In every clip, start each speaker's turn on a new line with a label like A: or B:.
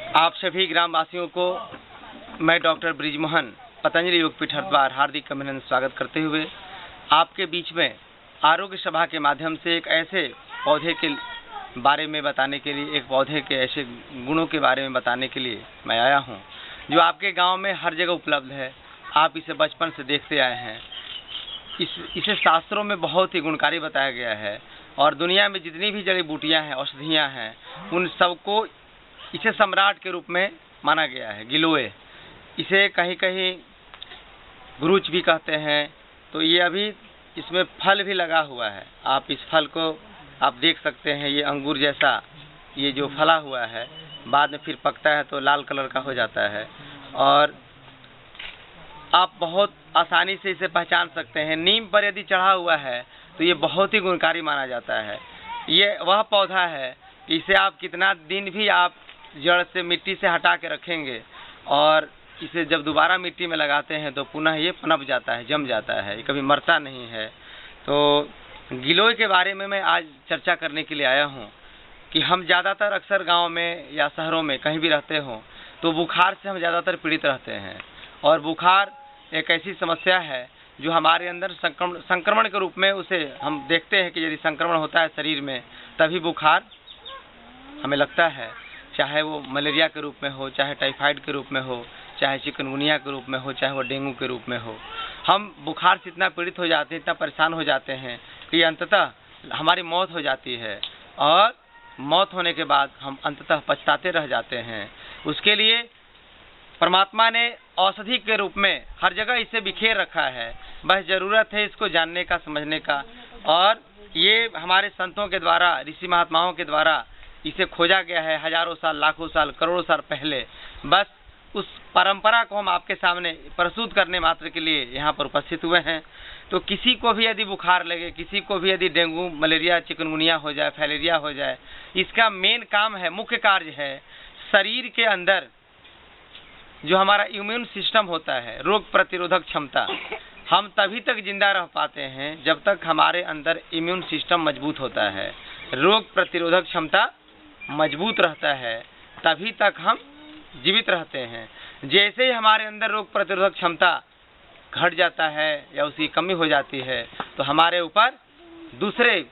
A: आप सभी ग्रामवासियों को मैं डॉक्टर ब्रिजमोहन पतंजलि योगपीठ हरिद्वार हार्दिक अभिनंदन स्वागत करते हुए आपके बीच में आरोग्य सभा के माध्यम से एक ऐसे पौधे के बारे में बताने के लिए, एक पौधे के ऐसे गुणों के बारे में बताने के लिए मैं आया हूं, जो आपके गांव में हर जगह उपलब्ध है। आप इसे बचपन से देखते आए हैं। इसे शास्त्रों में बहुत ही गुणकारी बताया गया है और दुनिया में जितनी भी जड़ी बूटियाँ हैं, औषधियाँ हैं, उन सबको इसे सम्राट के रूप में माना गया है। गिलोय, इसे कहीं कहीं गुरुच भी कहते हैं। तो ये अभी इसमें फल भी लगा हुआ है। आप इस फल को आप देख सकते हैं। ये अंगूर जैसा ये जो फला हुआ है, बाद में फिर पकता है तो लाल कलर का हो जाता है और आप बहुत आसानी से इसे पहचान सकते हैं। नीम पर यदि चढ़ा हुआ है तो ये बहुत ही गुणकारी माना जाता है। ये वह पौधा है कि इसे आप कितना दिन भी आप जड़ से मिट्टी से हटा के रखेंगे और इसे जब दोबारा मिट्टी में लगाते हैं तो पुनः ये पनप जाता है, जम जाता है, ये कभी मरता नहीं है। तो गिलोय के बारे में मैं आज चर्चा करने के लिए आया हूँ कि हम ज़्यादातर अक्सर गांव में या शहरों में कहीं भी रहते हों तो बुखार से हम ज़्यादातर पीड़ित रहते हैं और बुखार एक ऐसी समस्या है जो हमारे अंदर संक्रमण के रूप में उसे हम देखते हैं कि यदि संक्रमण होता है शरीर में तभी बुखार हमें लगता है, चाहे वो मलेरिया के रूप में हो, चाहे टाइफाइड के रूप में हो, चाहे चिकनगुनिया के रूप में हो, चाहे वो डेंगू के रूप में हो। हम बुखार से इतना पीड़ित हो जाते हैं, इतना परेशान हो जाते हैं कि अंततः हमारी मौत हो जाती है और मौत होने के बाद हम अंततः पछताते रह जाते हैं। उसके लिए परमात्मा ने औषधि के रूप में हर जगह इसे बिखेर रखा है। बस ज़रूरत है इसको जानने का, समझने का। और ये हमारे संतों के द्वारा, ऋषि महात्माओं के द्वारा इसे खोजा गया है हजारों साल, लाखों साल, करोड़ों साल पहले। बस उस परंपरा को हम आपके सामने प्रस्तुत करने मात्र के लिए यहाँ पर उपस्थित हुए हैं। तो किसी को भी यदि बुखार लगे, किसी को भी यदि डेंगू, मलेरिया, चिकनगुनिया हो जाए, फाइलेरिया हो जाए, इसका मेन काम है, मुख्य कार्य है शरीर के अंदर जो हमारा इम्यून सिस्टम होता है, रोग प्रतिरोधक क्षमता, हम तभी तक जिंदा रह पाते हैं जब तक हमारे अंदर इम्यून सिस्टम मजबूत होता है, रोग प्रतिरोधक क्षमता मजबूत रहता है, तभी तक हम जीवित रहते हैं। जैसे ही हमारे अंदर रोग प्रतिरोधक क्षमता घट जाता है या उसकी कमी हो जाती है तो हमारे ऊपर दूसरे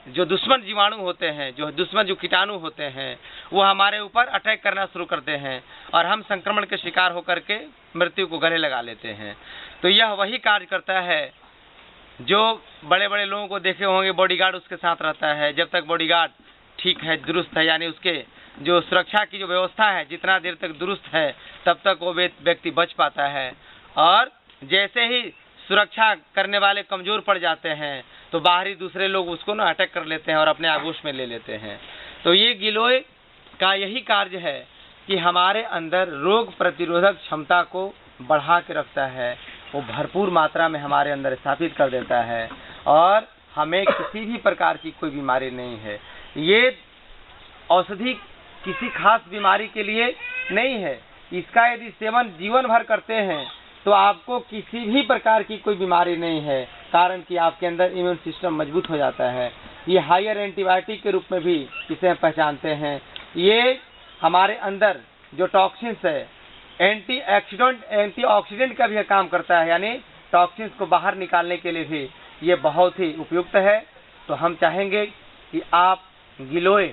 A: जो दुश्मन जीवाणु होते हैं, जो दुश्मन जो कीटाणु होते हैं, वो हमारे ऊपर अटैक करना शुरू करते हैं और हम संक्रमण के शिकार होकर के मृत्यु को गले लगा लेते हैं। तो यह वही कार्य करता है जो बड़े बड़े लोगों को देखे होंगे, बॉडीगार्ड उसके साथ रहता है। जब तक बॉडीगार्ड ठीक है, दुरुस्त है, यानी उसके जो सुरक्षा की जो व्यवस्था है जितना देर तक दुरुस्त है तब तक वो व्यक्ति बच पाता है। और जैसे ही सुरक्षा करने वाले कमज़ोर पड़ जाते हैं तो बाहरी दूसरे लोग उसको ना अटैक कर लेते हैं और अपने आगोश में ले लेते हैं। तो ये गिलोय का यही कार्य है कि हमारे अंदर रोग प्रतिरोधक क्षमता को बढ़ा के रखता है, वो भरपूर मात्रा में हमारे अंदर स्थापित कर देता है और हमें किसी भी प्रकार की कोई बीमारी नहीं है। ये औषधि किसी खास बीमारी के लिए नहीं है। इसका यदि सेवन जीवन भर करते हैं तो आपको किसी भी प्रकार की कोई बीमारी नहीं है, कारण कि आपके अंदर इम्यून सिस्टम मजबूत हो जाता है। ये हायर एंटीबायोटिक के रूप में भी इसे पहचानते हैं। ये हमारे अंदर जो टॉक्सिन्स है, एंटीऑक्सीडेंट का भी काम करता है, यानी टॉक्सिन्स को बाहर निकालने के लिए भी ये बहुत ही उपयुक्त है। तो हम चाहेंगे कि आप गिलोय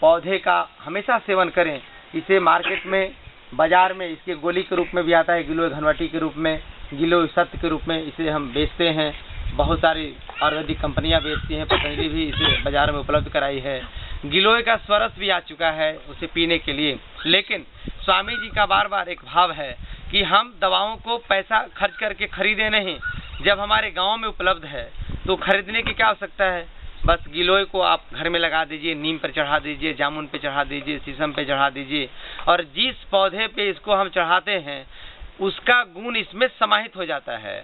A: पौधे का हमेशा सेवन करें। इसे मार्केट में, बाजार में इसके गोली के रूप में भी आता है, गिलोय घनवटी के रूप में, गिलोय सत्य के रूप में इसे हम बेचते हैं। बहुत सारी आयुर्वेदिक कंपनियां बेचती हैं, पतंजलि भी इसे बाजार में उपलब्ध कराई है। गिलोय का स्वरस भी आ चुका है उसे पीने के लिए। लेकिन स्वामी जी का बार बार एक भाव है कि हम दवाओं को पैसा खर्च करके खरीदे नहीं। जब हमारे गाँव में उपलब्ध है तो खरीदने की क्या आवश्यकता है। बस गिलोय को आप घर में लगा दीजिए, नीम पर चढ़ा दीजिए, जामुन पे चढ़ा दीजिए, शीशम पे चढ़ा दीजिए, और जिस पौधे पे इसको हम चढ़ाते हैं उसका गुण इसमें समाहित हो जाता है।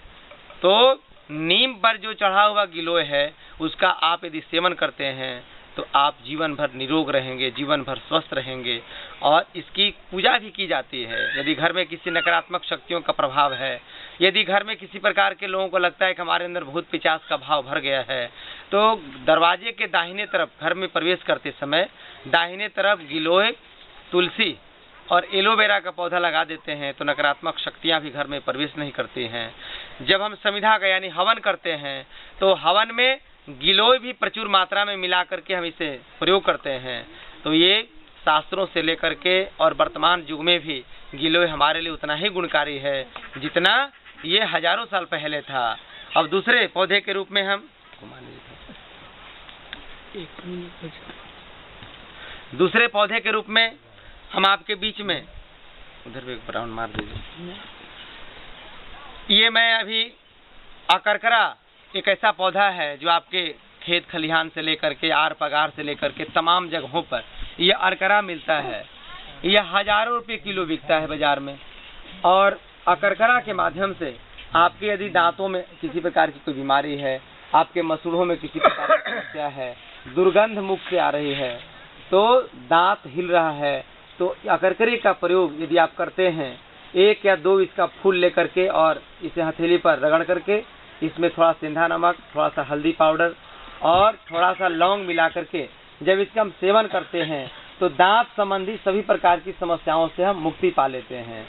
A: तो नीम पर जो चढ़ा हुआ गिलोय है उसका आप यदि सेवन करते हैं तो आप जीवन भर निरोग रहेंगे, जीवन भर स्वस्थ रहेंगे। और इसकी पूजा भी की जाती है। यदि घर में किसी नकारात्मक शक्तियों का प्रभाव है, यदि घर में किसी प्रकार के लोगों को लगता है कि हमारे अंदर भूत पिशाच का भाव भर गया है, तो दरवाजे के दाहिने तरफ घर में प्रवेश करते समय दाहिने तरफ गिलोय, तुलसी और एलोवेरा का पौधा लगा देते हैं तो नकारात्मक शक्तियां भी घर में प्रवेश नहीं करती हैं। जब हम समिधा का यानी हवन करते हैं तो हवन में गिलोय भी प्रचुर मात्रा में मिला करके हम इसे प्रयोग करते हैं। तो ये शास्त्रों से लेकर के और वर्तमान युग में भी गिलोय हमारे लिए उतना ही गुणकारी है जितना ये हजारों साल पहले था। अब दूसरे पौधे के रूप में हम दूसरे पौधे के रूप में हम आपके बीच में उधर भी एक राउंड मार दीजिए। ये मैं अभी अकरकरा एक ऐसा पौधा है जो आपके खेत खलिहान से लेकर के आर पगार से लेकर के तमाम जगहों पर ये अरकरा मिलता है। यह हजारों रुपये किलो बिकता है बाजार में। और अकरकरा के माध्यम से आपके यदि दांतों में किसी प्रकार की कोई बीमारी है, आपके मसूड़ों में किसी प्रकार की समस्या है, दुर्गंध मुख से आ रही है, तो दांत हिल रहा है, तो अकरकरे का प्रयोग यदि आप करते हैं, 1 या 2 इसका फूल लेकर के और इसे हथेली पर रगड़ करके इसमें थोड़ा सेंधा नमक, थोड़ा सा हल्दी पाउडर और थोड़ा सा लौंग मिला करके जब इसका हम सेवन करते हैं तो दांत संबंधी सभी प्रकार की समस्याओं से हम मुक्ति पा लेते हैं।